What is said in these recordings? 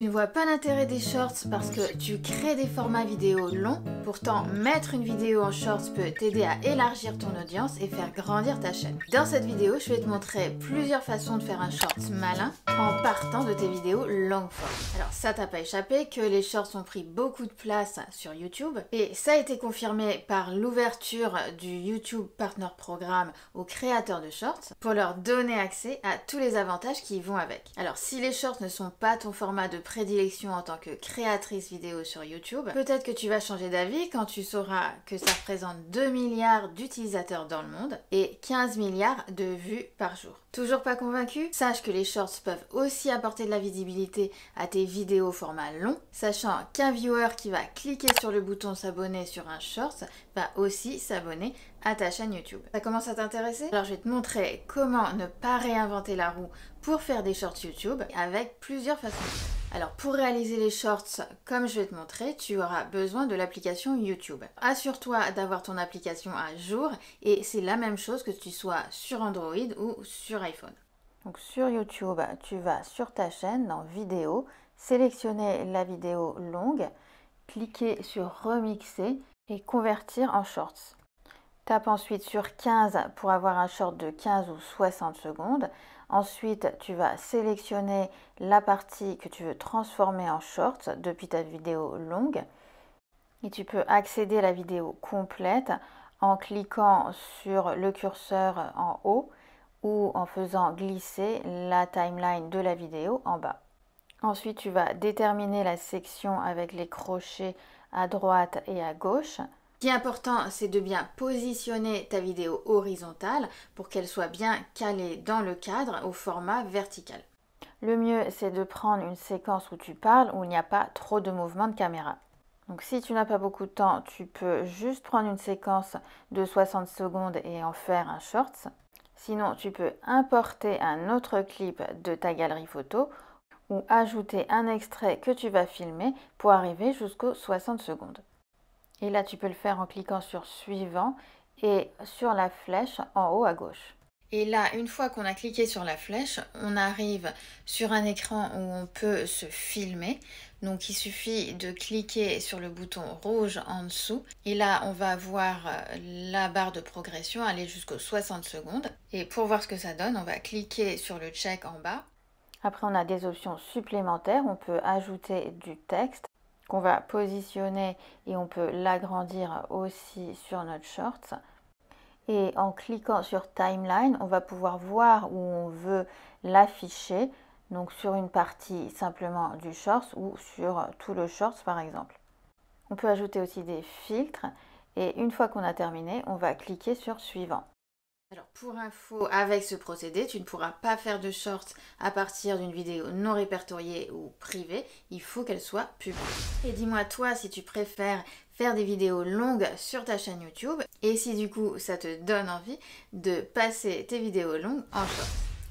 Tu ne vois pas l'intérêt des shorts parce que tu crées des formats vidéo longs. Pourtant, mettre une vidéo en shorts peut t'aider à élargir ton audience et faire grandir ta chaîne. Dans cette vidéo, je vais te montrer plusieurs façons de faire un shorts malin en partant de tes vidéos longue forme. Alors ça t'a pas échappé que les shorts ont pris beaucoup de place sur YouTube et ça a été confirmé par l'ouverture du YouTube Partner Programme aux créateurs de shorts pour leur donner accès à tous les avantages qui y vont avec. Alors si les shorts ne sont pas ton format de prédilection en tant que créatrice vidéo sur YouTube, peut-être que tu vas changer d'avis quand tu sauras que ça représente 2 milliards d'utilisateurs dans le monde et 15 milliards de vues par jour. Toujours pas convaincu? Sache que les shorts peuvent aussi apporter de la visibilité à tes vidéos format long, sachant qu'un viewer qui va cliquer sur le bouton s'abonner sur un short va aussi s'abonner à ta chaîne YouTube. Ça commence à t'intéresser? Alors je vais te montrer comment ne pas réinventer la roue pour faire des shorts YouTube avec plusieurs façons. Alors pour réaliser les shorts comme je vais te montrer, tu auras besoin de l'application YouTube. Assure-toi d'avoir ton application à jour et c'est la même chose que tu sois sur Android ou sur iPhone. Donc sur YouTube, tu vas sur ta chaîne dans vidéo, sélectionner la vidéo longue, cliquer sur remixer et convertir en shorts. Tape ensuite sur 15 pour avoir un short de 15 ou 60 secondes. Ensuite, tu vas sélectionner la partie que tu veux transformer en short depuis ta vidéo longue. Et tu peux accéder à la vidéo complète en cliquant sur le curseur en haut ou en faisant glisser la timeline de la vidéo en bas. Ensuite, tu vas déterminer la section avec les crochets à droite et à gauche. Ce qui est important, c'est de bien positionner ta vidéo horizontale pour qu'elle soit bien calée dans le cadre au format vertical. Le mieux, c'est de prendre une séquence où tu parles, où il n'y a pas trop de mouvement de caméra. Donc si tu n'as pas beaucoup de temps, tu peux juste prendre une séquence de 60 secondes et en faire un shorts. Sinon, tu peux importer un autre clip de ta galerie photo ou ajouter un extrait que tu vas filmer pour arriver jusqu'aux 60 secondes. Et là, tu peux le faire en cliquant sur suivant et sur la flèche en haut à gauche. Et là, une fois qu'on a cliqué sur la flèche, on arrive sur un écran où on peut se filmer. Donc, il suffit de cliquer sur le bouton rouge en dessous. Et là, on va voir la barre de progression aller jusqu'aux 60 secondes. Et pour voir ce que ça donne, on va cliquer sur le check en bas. Après, on a des options supplémentaires. On peut ajouter du texte qu'on va positionner et on peut l'agrandir aussi sur notre short. Et en cliquant sur Timeline, on va pouvoir voir où on veut l'afficher, donc sur une partie simplement du short ou sur tout le short par exemple. On peut ajouter aussi des filtres et une fois qu'on a terminé, on va cliquer sur Suivant. Alors pour info, avec ce procédé, tu ne pourras pas faire de shorts à partir d'une vidéo non répertoriée ou privée, il faut qu'elle soit publique. Et dis-moi toi si tu préfères faire des vidéos longues sur ta chaîne YouTube et si du coup ça te donne envie de passer tes vidéos longues en shorts.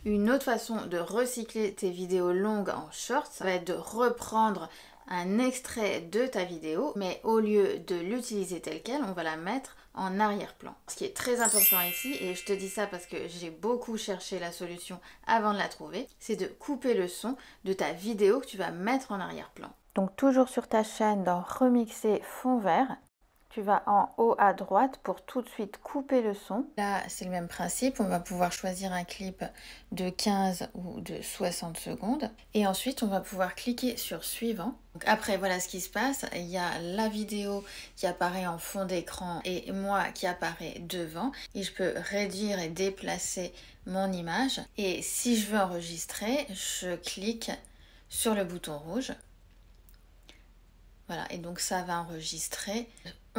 Une autre façon de recycler tes vidéos longues en shorts, ça va être de reprendre un extrait de ta vidéo, mais au lieu de l'utiliser telle quelle, on va la mettre en arrière-plan. Ce qui est très important ici, et je te dis ça parce que j'ai beaucoup cherché la solution avant de la trouver, c'est de couper le son de ta vidéo que tu vas mettre en arrière-plan. Donc toujours sur ta chaîne dans remixer fond vert, tu vas en haut à droite pour tout de suite couper le son. Là, c'est le même principe. On va pouvoir choisir un clip de 15 ou de 60 secondes. Et ensuite, on va pouvoir cliquer sur Suivant. Donc après, voilà ce qui se passe. Il y a la vidéo qui apparaît en fond d'écran et moi qui apparaît devant. Et je peux réduire et déplacer mon image. Et si je veux enregistrer, je clique sur le bouton rouge. Voilà, et donc ça va enregistrer.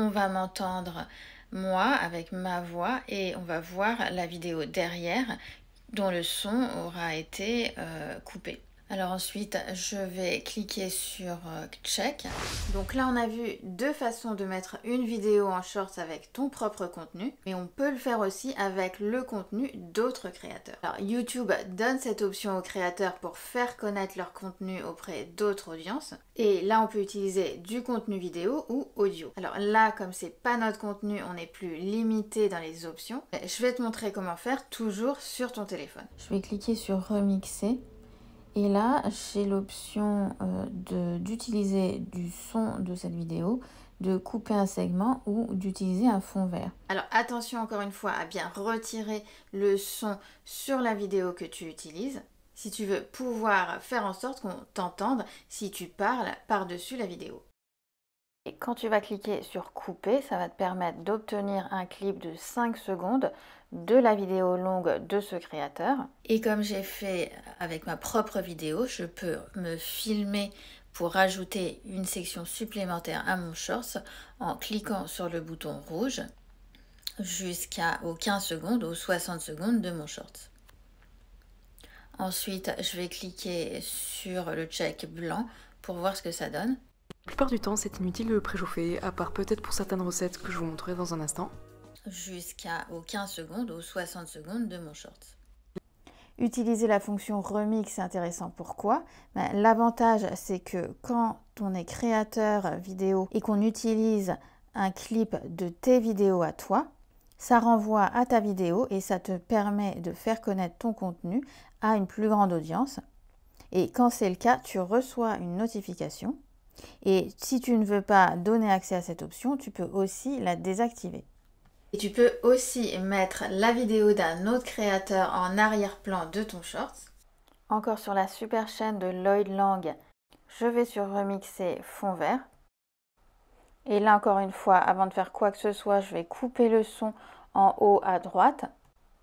On va m'entendre moi avec ma voix et on va voir la vidéo derrière dont le son aura été coupé. Alors ensuite, je vais cliquer sur Check. Donc là, on a vu deux façons de mettre une vidéo en shorts avec ton propre contenu, mais on peut le faire aussi avec le contenu d'autres créateurs. Alors YouTube donne cette option aux créateurs pour faire connaître leur contenu auprès d'autres audiences. Et là, on peut utiliser du contenu vidéo ou audio. Alors là, comme c'est pas notre contenu, on n'est plus limité dans les options. Je vais te montrer comment faire toujours sur ton téléphone. Je vais cliquer sur Remixer. Et là, j'ai l'option d'utiliser du son de cette vidéo, de couper un segment ou d'utiliser un fond vert. Alors attention encore une fois à bien retirer le son sur la vidéo que tu utilises si tu veux pouvoir faire en sorte qu'on t'entende si tu parles par-dessus la vidéo. Et quand tu vas cliquer sur couper, ça va te permettre d'obtenir un clip de 5 secondes de la vidéo longue de ce créateur. Et comme j'ai fait avec ma propre vidéo, je peux me filmer pour rajouter une section supplémentaire à mon shorts en cliquant sur le bouton rouge jusqu'aux 15 secondes ou 60 secondes de mon shorts. Ensuite, je vais cliquer sur le check blanc pour voir ce que ça donne. La plupart du temps, c'est inutile de le préchauffer, à part peut-être pour certaines recettes que je vous montrerai dans un instant. Jusqu'aux 15 secondes ou 60 secondes de mon short. Utiliser la fonction remix, c'est intéressant. Pourquoi? L'avantage, c'est que quand on est créateur vidéo et qu'on utilise un clip de tes vidéos à toi, ça renvoie à ta vidéo et ça te permet de faire connaître ton contenu à une plus grande audience. Et quand c'est le cas, tu reçois une notification. Et si tu ne veux pas donner accès à cette option, tu peux aussi la désactiver. Et tu peux aussi mettre la vidéo d'un autre créateur en arrière-plan de ton short. Encore sur la super chaîne de Lloyd Lang, je vais sur remixer fond vert. Et là encore une fois, avant de faire quoi que ce soit, je vais couper le son en haut à droite.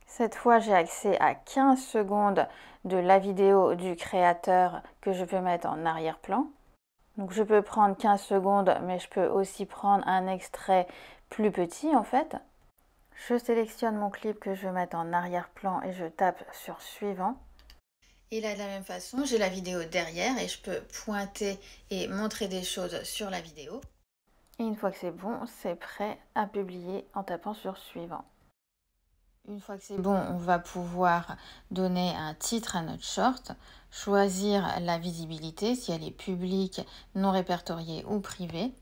Cette fois, j'ai accès à 15 secondes de la vidéo du créateur que je peux mettre en arrière-plan. Donc je peux prendre 15 secondes, mais je peux aussi prendre un extrait plus petit en fait. Je sélectionne mon clip que je veux mettre en arrière-plan et je tape sur suivant. Et là de la même façon, j'ai la vidéo derrière et je peux pointer et montrer des choses sur la vidéo. Et une fois que c'est bon, c'est prêt à publier en tapant sur suivant. Une fois que c'est bon, on va pouvoir donner un titre à notre short, choisir la visibilité, si elle est publique, non répertoriée ou privée,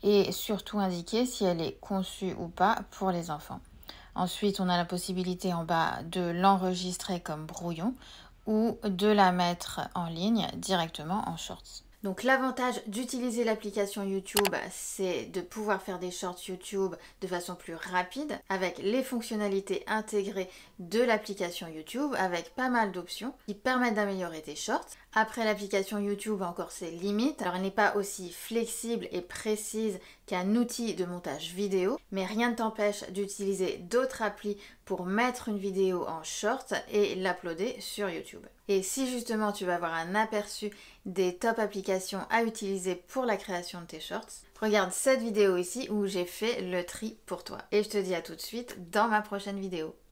et surtout indiquer si elle est conçue ou pas pour les enfants. Ensuite, on a la possibilité en bas de l'enregistrer comme brouillon ou de la mettre en ligne directement en shorts. Donc l'avantage d'utiliser l'application YouTube, c'est de pouvoir faire des shorts YouTube de façon plus rapide avec les fonctionnalités intégrées de l'application YouTube avec pas mal d'options qui permettent d'améliorer tes shorts. Après, l'application YouTube a encore ses limites. Alors elle n'est pas aussi flexible et précise qu'un outil de montage vidéo, mais rien ne t'empêche d'utiliser d'autres applis pour mettre une vidéo en short et l'uploader sur YouTube. Et si justement tu veux avoir un aperçu des top applications à utiliser pour la création de tes shorts, regarde cette vidéo ici où j'ai fait le tri pour toi. Et je te dis à tout de suite dans ma prochaine vidéo.